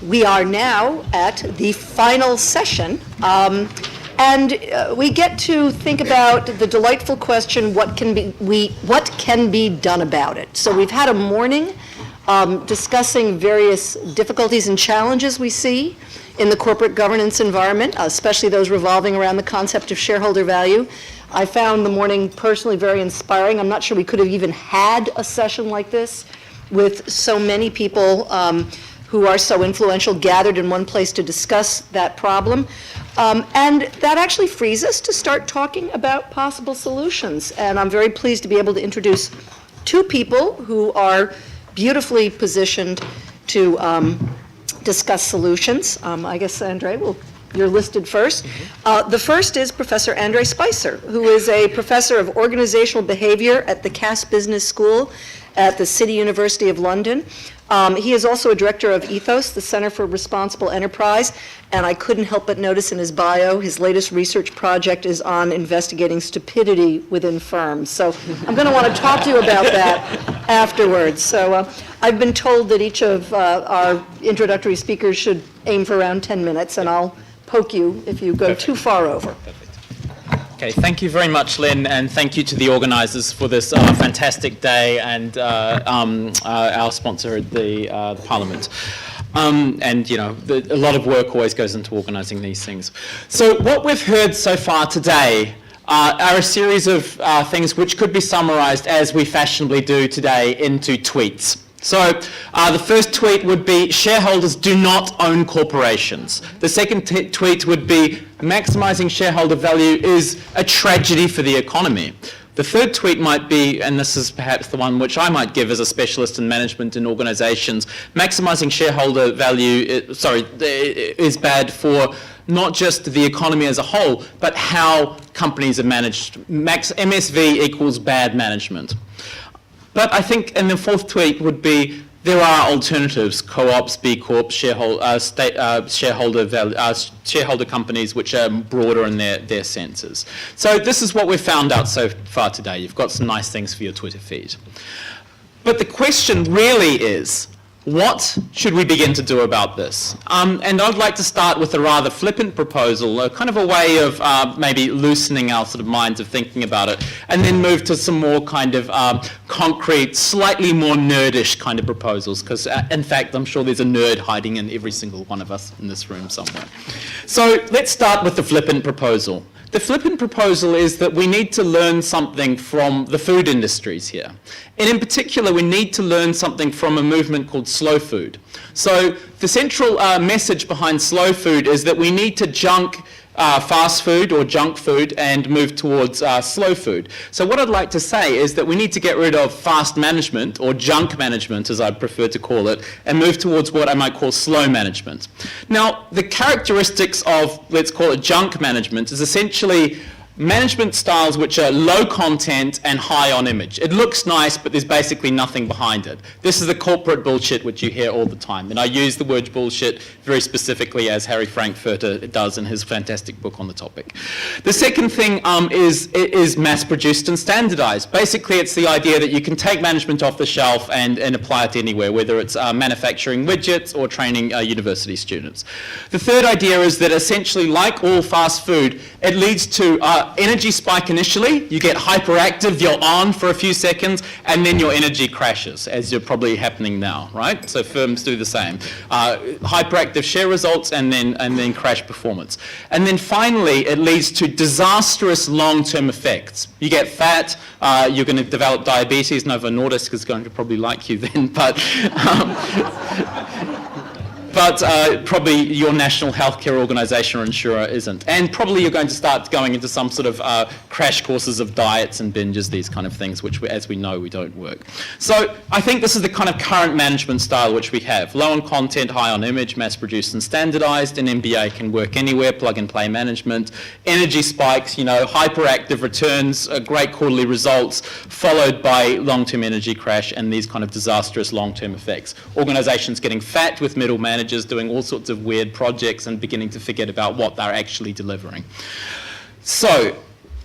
We are now at the final session, and we get to think about the delightful question, what can be done about it? So we've had a morning discussing various difficulties and challenges we see in the corporate governance environment, especially those revolving around the concept of shareholder value. I found the morning personally very inspiring. I'm not sure we could have even had a session like this with so many people who are so influential gathered in one place to discuss that problem. And that actually frees us to start talking about possible solutions. And I'm very pleased to be able to introduce two people who are beautifully positioned to discuss solutions. I guess, Andre, you're listed first. The first is Professor Andre Spicer, who is a professor of organizational behavior at the Cass Business School at the City University of London. He is also a director of Ethos, the Center for Responsible Enterprise, and I couldn't help but notice in his bio, his latest research project is on investigating stupidity within firms. So I'm going to want to talk to you about that afterwards. So I've been told that each of our introductory speakers should aim for around 10 minutes, and I'll poke you if you go too far over. Okay, thank you very much, Lynn, and thank you to the organisers for this fantastic day, and our sponsor at the Parliament. And, you know, a lot of work always goes into organising these things. So what we've heard so far today are a series of things which could be summarised, as we fashionably do today, into tweets. So the first tweet would be, shareholders do not own corporations. The second tweet would be, maximising shareholder value is a tragedy for the economy. The third tweet might be, and this is perhaps the one which I might give as a specialist in management in organisations, maximising shareholder value is bad for not just the economy as a whole, but how companies are managed. MSV equals bad management. But I think, and the fourth tweet would be, there are alternatives: co-ops, B Corps, shareholder companies, which are broader in their senses. So this is what we've found out so far today. You've got some nice things for your Twitter feed. But the question really is, what should we begin to do about this? And I'd like to start with a rather flippant proposal, kind of a way of maybe loosening our sort of minds of thinking about it, and then move to some more kind of concrete, slightly more nerdish kind of proposals, because in fact, I'm sure there's a nerd hiding in every single one of us in this room somewhere. So let's start with the flippant proposal. The flippant proposal is that we need to learn something from the food industries here. And in particular, we need to learn something from a movement called slow food. So the central message behind slow food is that we need to junk fast food or junk food and move towards slow food. So what I'd like to say is that we need to get rid of fast management, or junk management as I'd prefer to call it, and move towards what I might call slow management. Now, the characteristics of, let's call it junk management, is essentially management styles which are low content and high on image. It looks nice, but there's basically nothing behind it. This is the corporate bullshit which you hear all the time. And I use the word bullshit very specifically, as Harry Frankfurter does in his fantastic book on the topic. The second thing is mass-produced and standardized. Basically, it's the idea that you can take management off the shelf and apply it anywhere, whether it's manufacturing widgets or training university students. The third idea is that essentially, like all fast food, it leads to energy spike initially. You get hyperactive, you're on for a few seconds, and then your energy crashes, as you're probably happening now, right? So firms do the same. Hyperactive share results and then crash performance. And then finally, it leads to disastrous long-term effects. You get fat, you're going to develop diabetes. Novo Nordisk is going to probably like you then, but probably your national healthcare organisation or insurer isn't. And probably you're going to start going into some sort of crash courses of diets and binges, these kind of things, which, as we know, we don't work. So I think this is the kind of current management style which we have. Low on content, high on image, mass-produced and standardised. An MBA can work anywhere, plug-and-play management. Energy spikes, you know, hyperactive returns, great quarterly results, followed by long-term energy crash and these kind of disastrous long-term effects. Organisations getting fat with middle managers doing all sorts of weird projects and beginning to forget about what they're actually delivering. So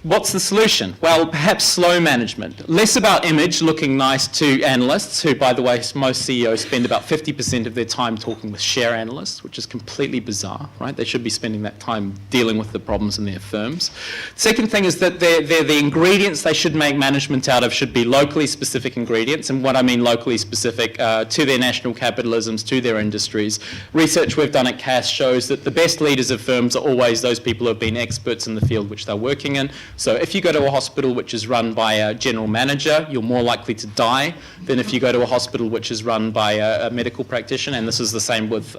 What's the solution? Well, perhaps slow management. Less about image looking nice to analysts, who, by the way, most CEOs spend about 50% of their time talking with share analysts, which is completely bizarre, right? They should be spending that time dealing with the problems in their firms. Second thing is that the ingredients they should make management out of should be locally specific ingredients. And what I mean locally specific, to their national capitalisms, to their industries. Research we've done at CAS shows that the best leaders of firms are always those people who have been experts in the field which they're working in. So if you go to a hospital which is run by a general manager, you're more likely to die than if you go to a hospital which is run by a medical practitioner, and this is the same with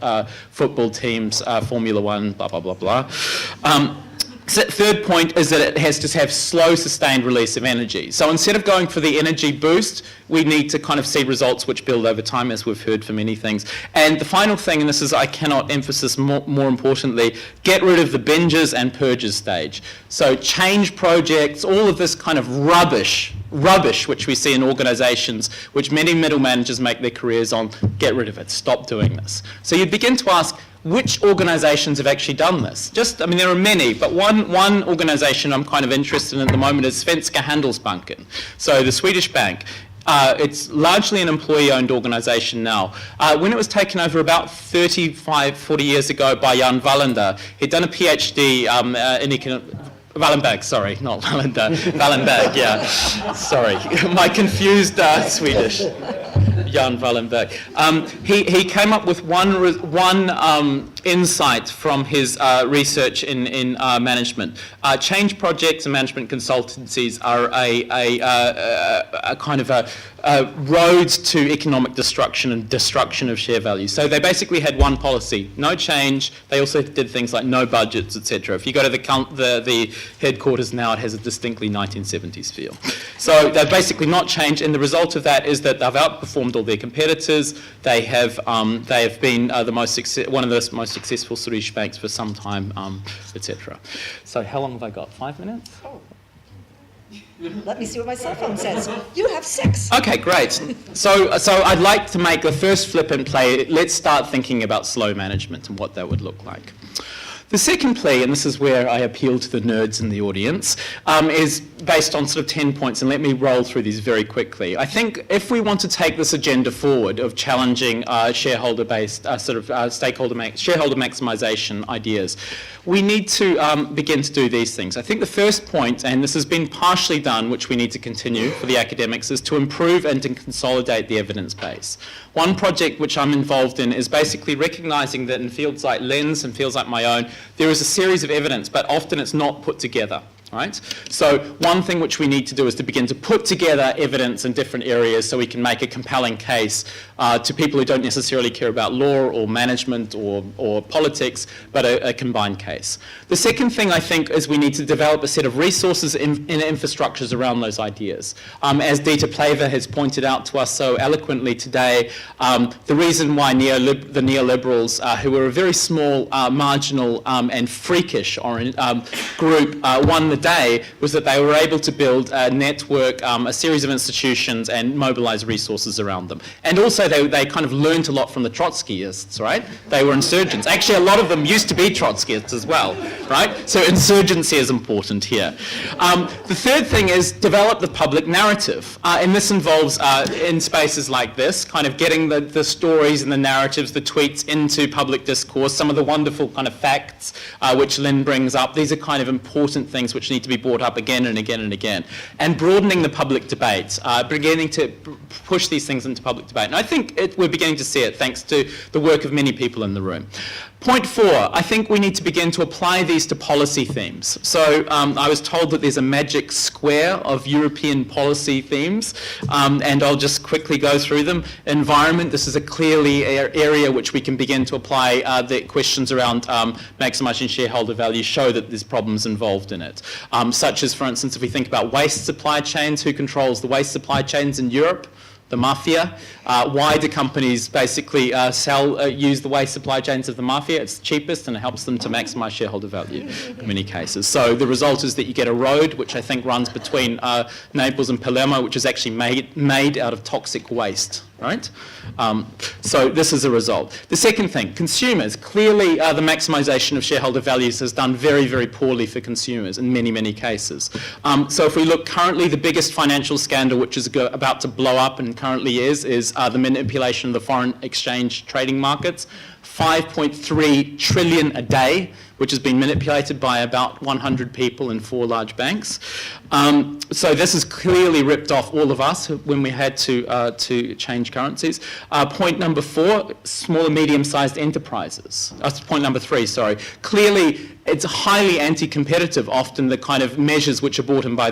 football teams, Formula One, blah, blah, blah, blah. Third point is that it has to have slow, sustained release of energy. So instead of going for the energy boost, we need to kind of see results which build over time, as we've heard for many things. And the final thing, and this is, I cannot emphasize more importantly, get rid of the binges and purges stage. So change projects, all of this kind of rubbish which we see in organisations, which many middle managers make their careers on, get rid of it, stop doing this. So you begin to ask, which organisations have actually done this? I mean, there are many, but one organisation I'm kind of interested in at the moment is Svenska Handelsbanken, so the Swedish bank. It's largely an employee-owned organisation now. When it was taken over about 35, 40 years ago by Jan Wallander, he'd done a PhD in economics. Wallenberg, sorry, not Wallander. Wallenberg, yeah. Sorry, my confused Swedish. Jan Wallenberg. He came up with one insight from his research in management. Change projects and management consultancies are a kind of a roads to economic destruction and destruction of share value. So they basically had one policy: no change. They also did things like no budgets, etc. If you go to the headquarters now, it has a distinctly 1970s feel. So they've basically not changed, and the result of that is that they've outperformed all their competitors. They have been one of the most successful Swedish banks for some time, etc. So how long have I got? 5 minutes? Oh. Let me see what my cell phone says. You have 6. Okay, great. So I'd like to make the first flip and play. Let's start thinking about slow management and what that would look like. The second plea, and this is where I appeal to the nerds in the audience, is based on sort of 10 points, and let me roll through these very quickly. I think if we want to take this agenda forward of challenging shareholder-based shareholder maximisation ideas, we need to begin to do these things. I think the first point, and this has been partially done, which we need to continue for the academics, is to improve and to consolidate the evidence base. One project which I'm involved in is basically recognising that in fields like Lens and fields like my own, there is a series of evidence, but often it's not put together. Right? So one thing which we need to do is to begin to put together evidence in different areas so we can make a compelling case to people who don't necessarily care about law or management or politics, but a combined case. The second thing I think is we need to develop a set of resources and infrastructures around those ideas. As Dieter Plaver has pointed out to us so eloquently today, the reason why the neoliberals, who were a very small, marginal and freakish group, won the day was that they were able to build a network, a series of institutions, and mobilize resources around them. And also they kind of learned a lot from the Trotskyists, right? They were insurgents. Actually, a lot of them used to be Trotskyists as well, right? So insurgency is important here. The third thing is develop the public narrative. And this involves, in spaces like this, kind of getting the stories and the narratives, the tweets into public discourse, some of the wonderful kind of facts which Lynn brings up. These are kind of important things which need to be brought up again and again and again. And broadening the public debate, beginning to push these things into public debate. And I think we're beginning to see it thanks to the work of many people in the room. Point 4, I think we need to begin to apply these to policy themes. So I was told that there's a magic square of European policy themes, and I'll just quickly go through them. Environment, this is a clearly area which we can begin to apply the questions around maximising shareholder value, show that there's problems involved in it. Such as, for instance, if we think about waste supply chains, who controls the waste supply chains in Europe? The mafia. Why do companies basically use the waste supply chains of the mafia? It's cheapest and it helps them to maximise shareholder value in many cases. So the result is that you get a road which I think runs between Naples and Palermo, which is actually made out of toxic waste. right? So this is a result. The second thing, consumers. Clearly, the maximisation of shareholder values has done very, very poorly for consumers in many, many cases. So if we look currently, the biggest financial scandal which is about to blow up and currently is the manipulation of the foreign exchange trading markets. 5.3 trillion a day, which has been manipulated by about 100 people in 4 large banks. So this has clearly ripped off all of us when we had to change currencies. Point number 4, small and medium-sized enterprises. Point number 3, sorry. Clearly, it's highly anti-competitive, often the kind of measures which are brought in by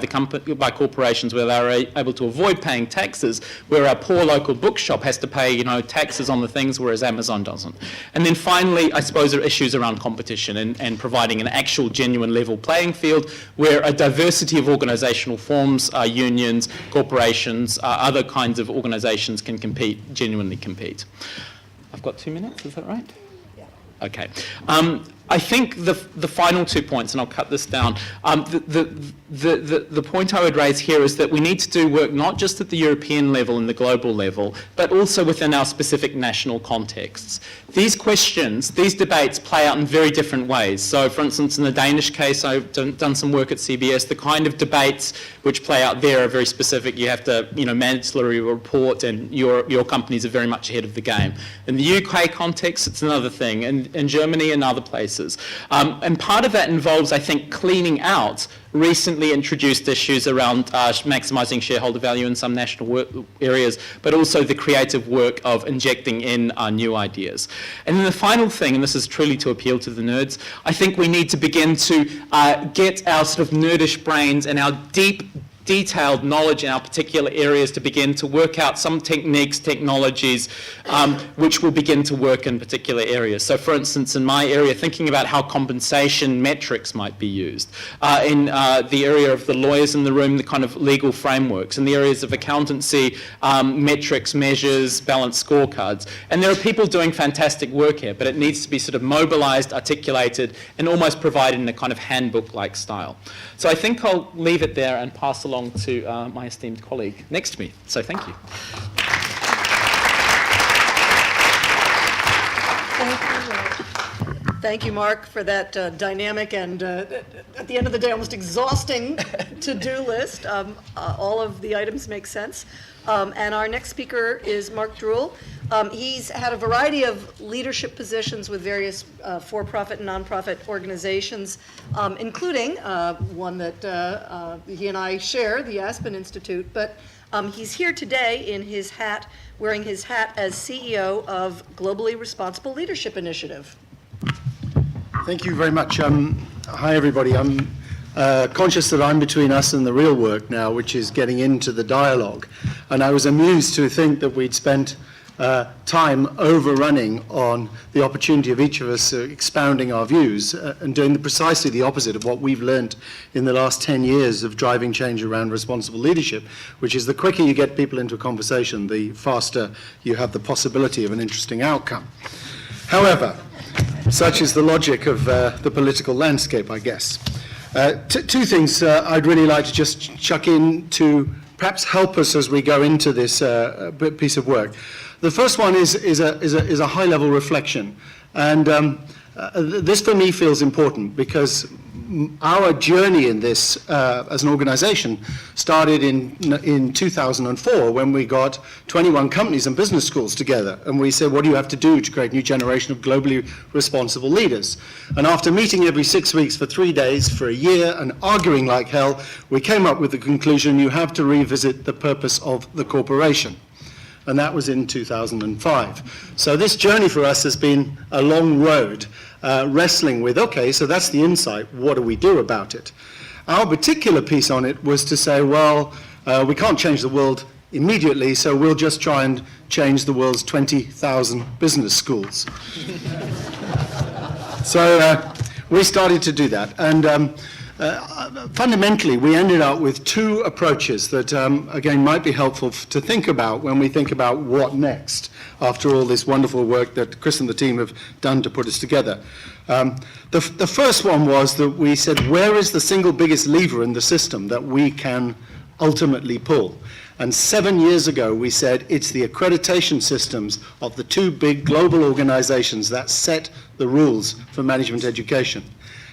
corporations where they're able to avoid paying taxes, where our poor local bookshop has to pay, taxes on the things, whereas Amazon doesn't. And then finally, I suppose, there are issues around competition and providing an actual genuine level playing field where a diversity of organisational forms, unions, corporations, other kinds of organisations can genuinely compete. I've got 2 minutes, is that right? Yeah. Okay. I think the final 2 points, and I'll cut this down, the point I would raise here is that we need to do work not just at the European level and the global level, but also within our specific national contexts. These questions, these debates play out in very different ways. So, for instance, in the Danish case, I've done some work at CBS. The kind of debates which play out there are very specific. You have to, mandatory report, and your companies are very much ahead of the game. In the UK context, it's another thing. In Germany and other places. And part of that involves, I think, cleaning out recently introduced issues around maximising shareholder value in some national areas, but also the creative work of injecting in new ideas. And then the final thing, and this is truly to appeal to the nerds, I think we need to begin to get our sort of nerdish brains and our detailed knowledge in our particular areas to begin to work out some techniques, technologies, which will begin to work in particular areas. So, for instance, in my area, thinking about how compensation metrics might be used. In the area of the lawyers in the room, the kind of legal frameworks. In the areas of accountancy, metrics, measures, balanced scorecards. And there are people doing fantastic work here, but it needs to be sort of mobilised, articulated, and almost provided in a kind of handbook-like style. So I think I'll leave it there and pass along to my esteemed colleague next to me. So thank you. Thank you, Mark, for that dynamic and, at the end of the day, almost exhausting to-do list. All of the items make sense. And our next speaker is Mark Drewell. He's had a variety of leadership positions with various for-profit and non-profit organizations, including one that he and I share, the Aspen Institute. But he's here today in his hat, wearing his hat as CEO of Globally Responsible Leadership Initiative. Thank you very much. Hi, everybody. I'm conscious that I'm between us and the real work now, which is getting into the dialogue. And I was amused to think that we'd spent time overrunning on the opportunity of each of us expounding our views and doing precisely the opposite of what we've learned in the last 10 years of driving change around responsible leadership, which is the quicker you get people into a conversation, the faster you have the possibility of an interesting outcome. However, such is the logic of the political landscape, I guess. Two things I'd really like to just chuck in to perhaps help us as we go into this piece of work. The first one is a high-level reflection, and this for me feels important because our journey in this as an organization started in 2004 when we got 21 companies and business schools together, and we said, what do you have to do to create a new generation of globally responsible leaders? And after meeting every 6 weeks for 3 days for a year and arguing like hell, we came up with the conclusion you have to revisit the purpose of the corporation. And that was in 2005. So this journey for us has been a long road, wrestling with, okay, so that's the insight, what do we do about it? Our particular piece on it was to say, well, we can't change the world immediately, so we'll just try and change the world's 20,000 business schools. So we started to do that, and fundamentally, we ended up with two approaches that, again, might be helpful to think about when we think about what next after all this wonderful work that Chris and the team have done to put us together. The first one was that we said, where is the single biggest lever in the system that we can ultimately pull. And 7 years ago, we said it's the accreditation systems of the two big global organizations that set the rules for management education.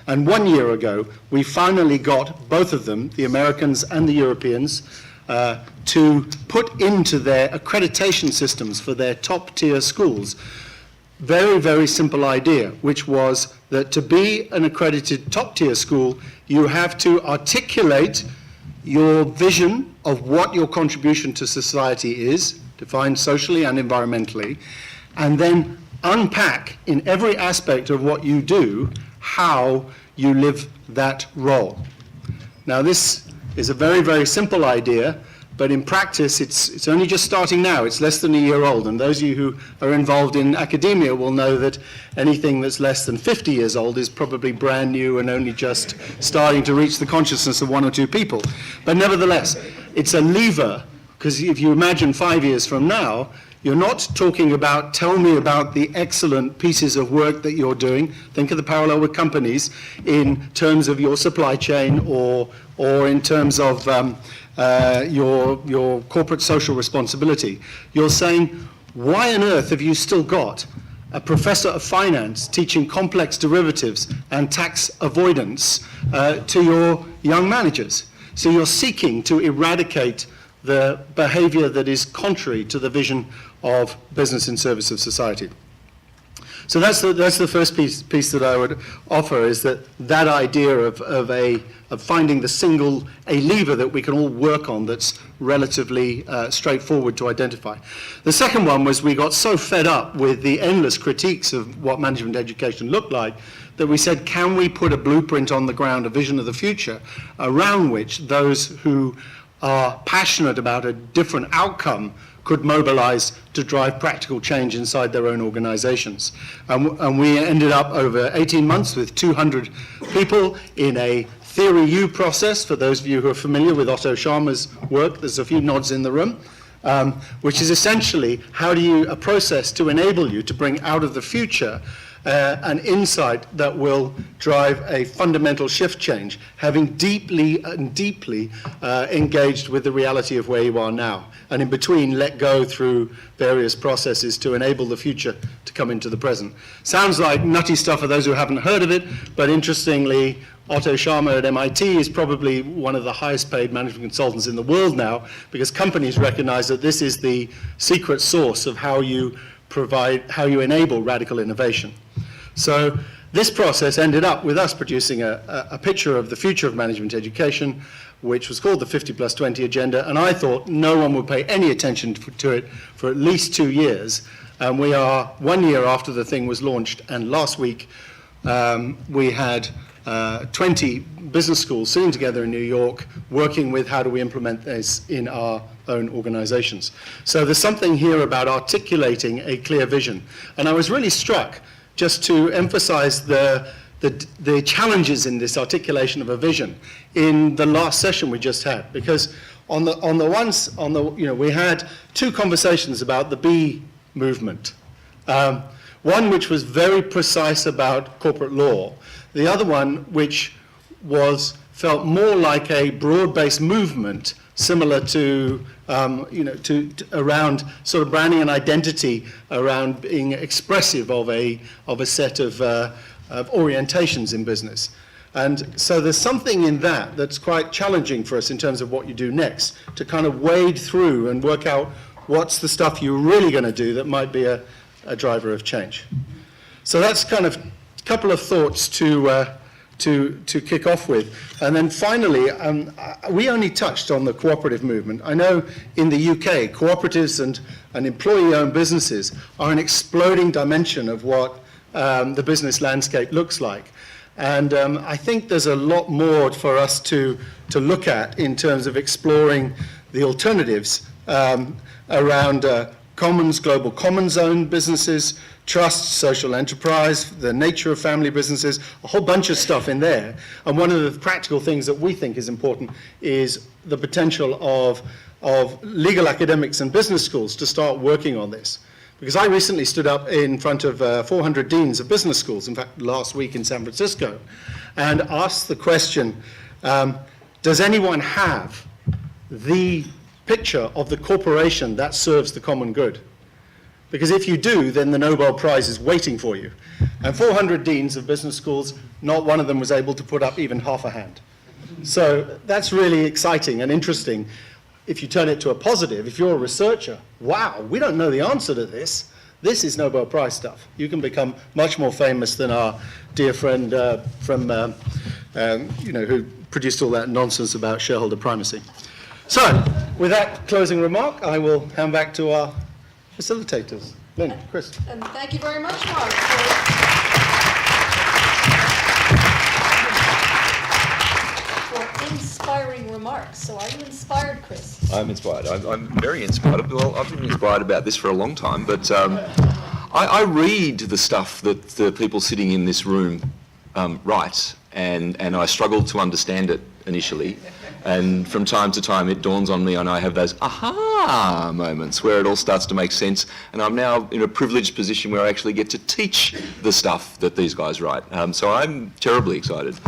And 1 year ago, we finally got both of them, the Americans and the Europeans, to put into their accreditation systems for their top-tier schools very, very simple idea, which was that to be an accredited top-tier school, you have to articulate your vision of what your contribution to society is, defined socially and environmentally, and then unpack in every aspect of what you do how you live that role. Now, this is a very, very simple idea, but in practice, it's only just starting now. It's less than a year old, and those of you who are involved in academia will know that anything that's less than 50 years old is probably brand new and only just starting to reach the consciousness of one or two people. But nevertheless, it's a lever, because if you imagine 5 years from now, you're not talking about, tell me about the excellent pieces of work that you're doing. Think of the parallel with companies in terms of your supply chain or in terms of your corporate social responsibility. You're saying, why on earth have you still got a professor of finance teaching complex derivatives and tax avoidance to your young managers? So you're seeking to eradicate the behavior that is contrary to the vision of business in service of society. So that's the first piece that I would offer, is that idea of finding a lever that we can all work on that's relatively straightforward to identify. The second one was we got so fed up with the endless critiques of what management education looked like that we said, can we put a blueprint on the ground, a vision of the future, around which those who are passionate about a different outcome could mobilize to drive practical change inside their own organizations. And we ended up over 18 months with 200 people in a Theory U process. For those of you who are familiar with Otto Scharmer's work, there's a few nods in the room, which is essentially a process to enable you to bring out of the future an insight that will drive a fundamental shift change, having deeply engaged with the reality of where you are now, and in between let go through various processes to enable the future to come into the present. Sounds like nutty stuff for those who haven't heard of it, but interestingly, Otto Scharmer at MIT is probably one of the highest paid management consultants in the world now, because companies recognize that this is the secret sauce of how you enable radical innovation. So this process ended up with us producing a picture of the future of management education, which was called the 50+20 Agenda, and I thought no one would pay any attention to it for at least 2 years. And we are 1 year after the thing was launched, and last week we had 20 business schools sitting together in New York, working with how do we implement this in our own organizations. So there's something here about articulating a clear vision. And I was really struck, just to emphasize the challenges in this articulation of a vision, in the last session we just had, because we had two conversations about the B movement. One which was very precise about corporate law, the other one which felt more like a broad-based movement, similar to around sort of branding and identity, around being expressive of a set of orientations in business. And so there's something in that that's quite challenging for us in terms of what you do next, to kind of wade through and work out what's the stuff you're really going to do that might be a driver of change. So that's kind of a couple of thoughts to kick off with. And then finally, we only touched on the cooperative movement. I know in the UK, cooperatives and employee-owned businesses are an exploding dimension of what the business landscape looks like. And I think there's a lot more for us to look at in terms of exploring the alternatives around commons, global commons-owned businesses, trust, social enterprise, the nature of family businesses, a whole bunch of stuff in there. And one of the practical things that we think is important is the potential of legal academics and business schools to start working on this. Because I recently stood up in front of 400 deans of business schools, in fact last week in San Francisco, and asked the question, does anyone have the picture of the corporation that serves the common good? Because if you do, then the Nobel Prize is waiting for you. And 400 deans of business schools, not one of them was able to put up even half a hand. So that's really exciting and interesting. If you turn it to a positive, if you're a researcher, wow, we don't know the answer to this. This is Nobel Prize stuff. You can become much more famous than our dear friend who produced all that nonsense about shareholder primacy. So, with that closing remark, I will hand back to our facilitators. Lynn, Chris. And thank you very much, Mark, for inspiring remarks. So are you inspired, Chris? I'm inspired. I'm very inspired. Well, I've been inspired about this for a long time, but I read the stuff that the people sitting in this room write, and I struggle to understand it initially. And from time to time it dawns on me and I have those aha moments where it all starts to make sense, and I'm now in a privileged position where I actually get to teach the stuff that these guys write. So I'm terribly excited.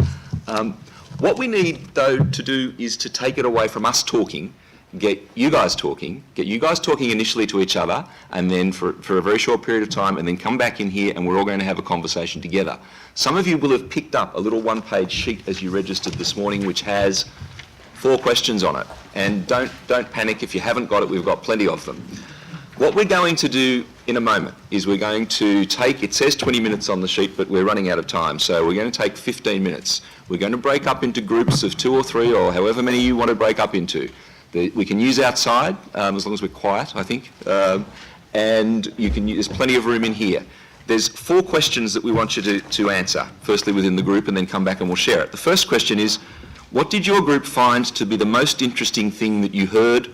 What we need though to do is to take it away from us talking, get you guys talking initially to each other, and then for a very short period of time, and then come back in here and we're all going to have a conversation together. Some of you will have picked up a little one-page sheet as you registered this morning which has 4 questions on it, and don't panic if you haven't got it. We've got plenty of them. What we're going to do in a moment is we're going to take, it says 20 minutes on the sheet, but we're running out of time, so we're going to take 15 minutes. We're going to break up into groups of 2 or 3 or however many you want to break up into. We can use outside as long as we're quiet, I think, and you can use, there's plenty of room in here. There's 4 questions that we want you to answer, firstly within the group, and then come back and we'll share it. The first question is, what did your group find to be the most interesting thing that you heard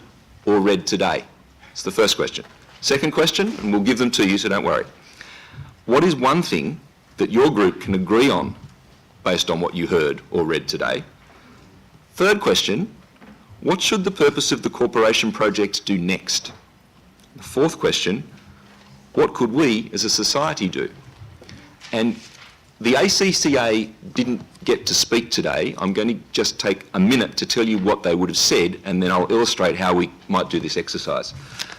or read today? It's the first question. Second question, and we'll give them to you, so don't worry. What is one thing that your group can agree on based on what you heard or read today? Third question, what should the purpose of the corporation project do next? The fourth question, what could we as a society do? And the ACCA didn't get to speak today. I'm going to just take a minute to tell you what they would have said, and then I'll illustrate how we might do this exercise.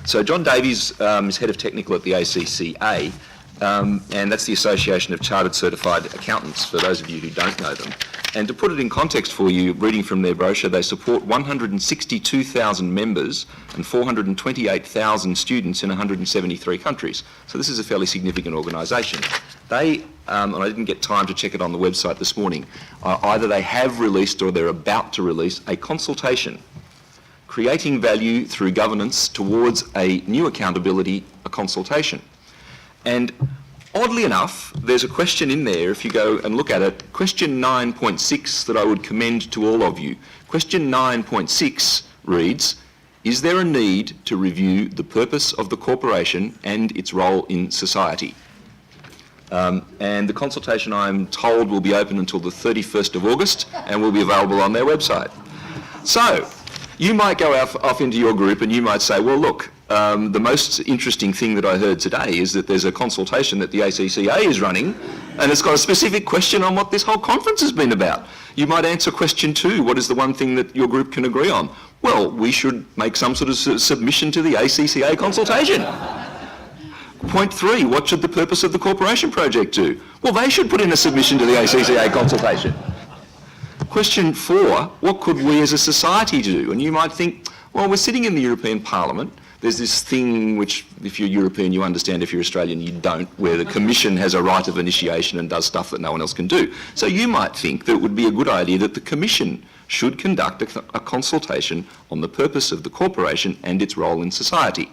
So John Davies is Head of Technical at the ACCA, and that's the Association of Chartered Certified Accountants, for those of you who don't know them. And to put it in context for you, reading from their brochure, they support 162,000 members and 428,000 students in 173 countries. So this is a fairly significant organisation. They, and I didn't get time to check it on the website this morning, either they have released or they're about to release a consultation, creating value through governance towards a new accountability, a consultation. And oddly enough, there's a question in there, if you go and look at it, question 9.6 that I would commend to all of you. Question 9.6 reads, is there a need to review the purpose of the corporation and its role in society? And the consultation, I'm told, will be open until the 31st of August and will be available on their website. So, you might go off into your group and you might say, well, look, the most interesting thing that I heard today is that there's a consultation that the ACCA is running, and it's got a specific question on what this whole conference has been about. You might answer question 2, what is the one thing that your group can agree on? Well, we should make some sort of submission to the ACCA consultation. Point 3, what should the purpose of the corporation project do? Well, they should put in a submission to the ACCA consultation. Question 4, what could we as a society do? And you might think, well, we're sitting in the European Parliament. There's this thing which, if you're European, you understand. If you're Australian, you don't, where the Commission has a right of initiation and does stuff that no one else can do. So you might think that it would be a good idea that the Commission should conduct a consultation on the purpose of the corporation and its role in society.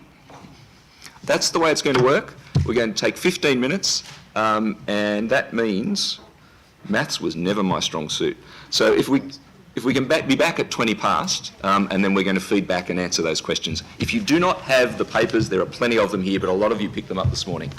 That's the way it's going to work. We're going to take 15 minutes, and that means maths was never my strong suit. So if we can be back at 20 past, and then we're going to feed back and answer those questions. If you do not have the papers, there are plenty of them here, but a lot of you picked them up this morning.